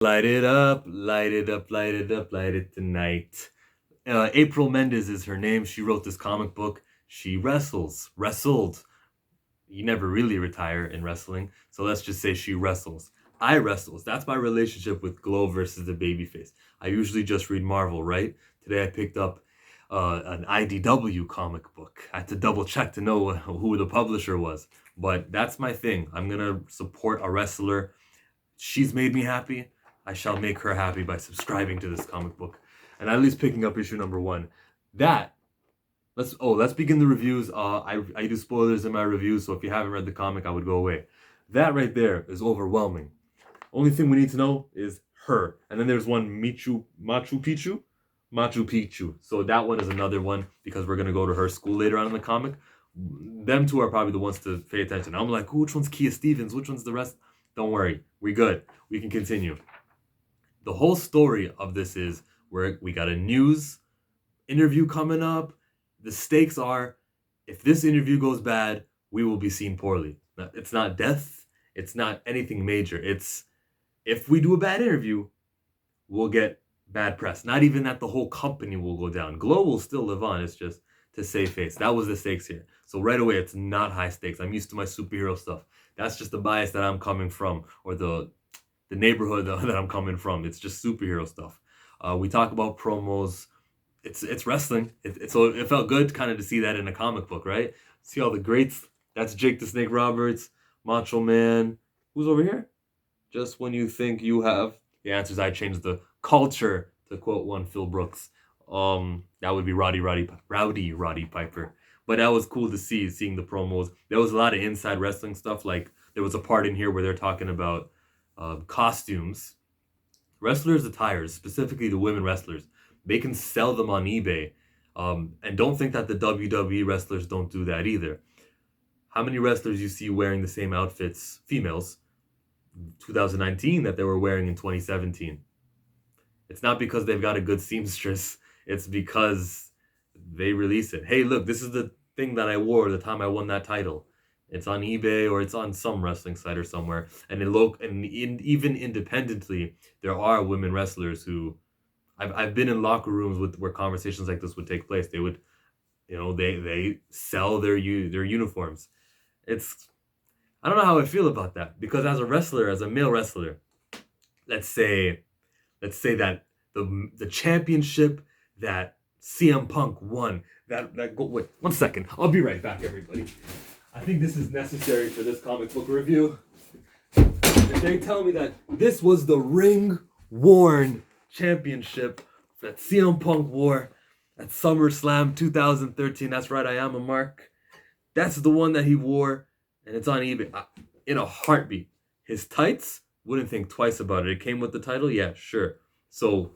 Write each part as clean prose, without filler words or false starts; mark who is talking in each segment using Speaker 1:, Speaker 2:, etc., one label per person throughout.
Speaker 1: Light it up, light it up, light it up, light it tonight. April Mendez is her name. She wrote this comic book. She wrestled. You never really retire in wrestling, so let's just say she wrestles. I wrestles. That's my relationship with Glow versus the Babyface. I usually just read Marvel, right? Today I picked up an IDW comic book. I had to double check to know who the publisher was, but that's my thing. I'm gonna support a wrestler. She's made me happy. I shall make her happy by subscribing to this comic book and at least picking up issue number one. That let's begin the reviews. I do spoilers in my reviews, so if you haven't read the comic, I would go away. That right there is overwhelming. Only thing we need to know is her, and then there's one Machu Picchu. So that one is another one because we're gonna go to her school later on in the comic. Them two are probably the ones to pay attention. I'm like, which one's Kia Stevens? Which one's the rest? Don't worry, we good. We can continue. The whole story of this is we got a news interview coming up. The stakes are, if this interview goes bad, we will be seen poorly. It's not death. It's not anything major. It's if we do a bad interview, we'll get bad press. Not even that the whole company will go down. Glow will still live on. It's just to save face. That was the stakes here. So right away, it's not high stakes. I'm used to my superhero stuff. That's just the bias that I'm coming from, or the neighborhood that I'm coming from. It's just superhero stuff. We talk about promos. It's wrestling. So it felt good kind of to see that in a comic book, right? See all the greats. That's Jake the Snake Roberts, Macho Man. Who's over here? Just when you think you have the answers, I changed the culture to quote one Phil Brooks. That would be Rowdy Piper. But that was cool to seeing the promos. There was a lot of inside wrestling stuff. Like there was a part in here where they're talking about costumes, wrestlers' attires, specifically the women wrestlers. They can sell them on eBay. And don't think that the WWE wrestlers don't do that either. How many wrestlers you see wearing the same outfits, females, 2019 that they were wearing in 2017? It's not because they've got a good seamstress. It's because they release it. Hey, look, this is the thing that I wore the time I won that title. It's on eBay or it's on some wrestling site or somewhere. And even independently, there are women wrestlers who I've been in locker rooms where conversations like this would take place. They would, they sell their uniforms. I don't know how I feel about that because as a male wrestler, let's say that the championship that CM Punk won. Wait 1 second. I'll be right back, everybody. I think this is necessary for this comic book review. If they tell me that this was the ring-worn championship that CM Punk wore at SummerSlam 2013, that's right, I am a mark. That's the one that he wore, and it's on eBay. In a heartbeat. His tights, wouldn't think twice about it. It came with the title? Yeah, sure. So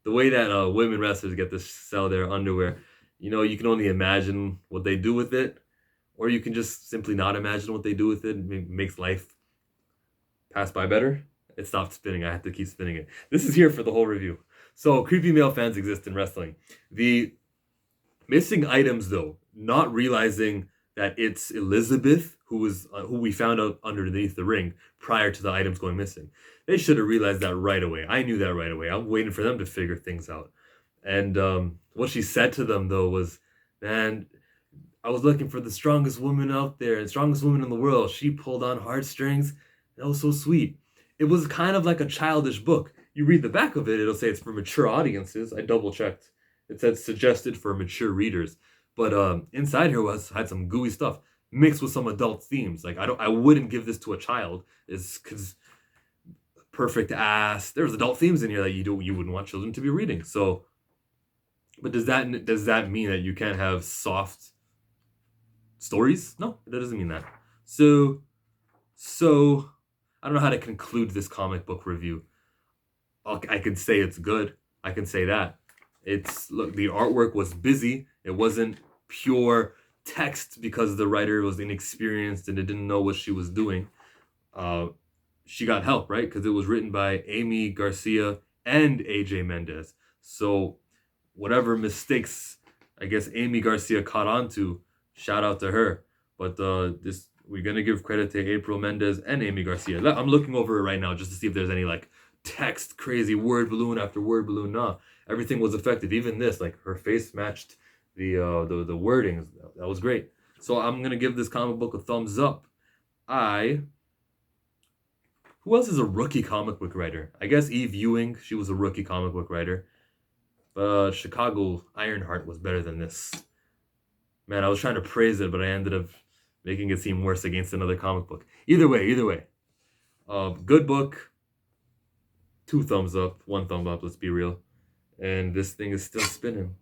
Speaker 1: the way that women wrestlers get to sell their underwear, you can only imagine what they do with it, or you can just simply not imagine what they do with it. It makes life pass by better. It stopped spinning. I have to keep spinning it. This is here for the whole review. So creepy male fans exist in wrestling. The missing items, though, not realizing that it's Elizabeth who we found out underneath the ring prior to the items going missing. They should have realized that right away. I knew that right away. I'm waiting for them to figure things out. And what she said to them, though, was, man, I was looking for the strongest woman out there and strongest woman in the world. She pulled on heartstrings. That was so sweet. It was kind of like a childish book. You read the back of it, it'll say it's for mature audiences. I double checked. It said suggested for mature readers. But inside here had some gooey stuff mixed with some adult themes. Like I wouldn't give this to a child. Is because perfect ass. There's adult themes in here that you wouldn't want children to be reading. So, but does that mean that you can't have soft stories? No, that doesn't mean that. So I don't know how to conclude this comic book review. I can say it's good. I can say that. Look, the artwork was busy. It wasn't pure text because the writer was inexperienced and didn't know what she was doing. She got help, right? Because it was written by Amy Garcia and AJ Mendez. So whatever mistakes I guess Amy Garcia caught on to, shout out to her. But we're gonna give credit to April Mendez and Amy Garcia. I'm looking over it right now just to see if there's any like text crazy word balloon after word balloon. Nah, everything was effective. Even this, like her face matched the wordings. That was great. So I'm gonna give this comic book a thumbs up. I Who else is a rookie comic book writer? I guess Eve Ewing. She was a rookie comic book writer. But Chicago Ironheart was better than this. Man, I was trying to praise it, but I ended up making it seem worse against another comic book. Either way. Good book. 2 thumbs up, 1 thumb up. Let's be real. And this thing is still spinning.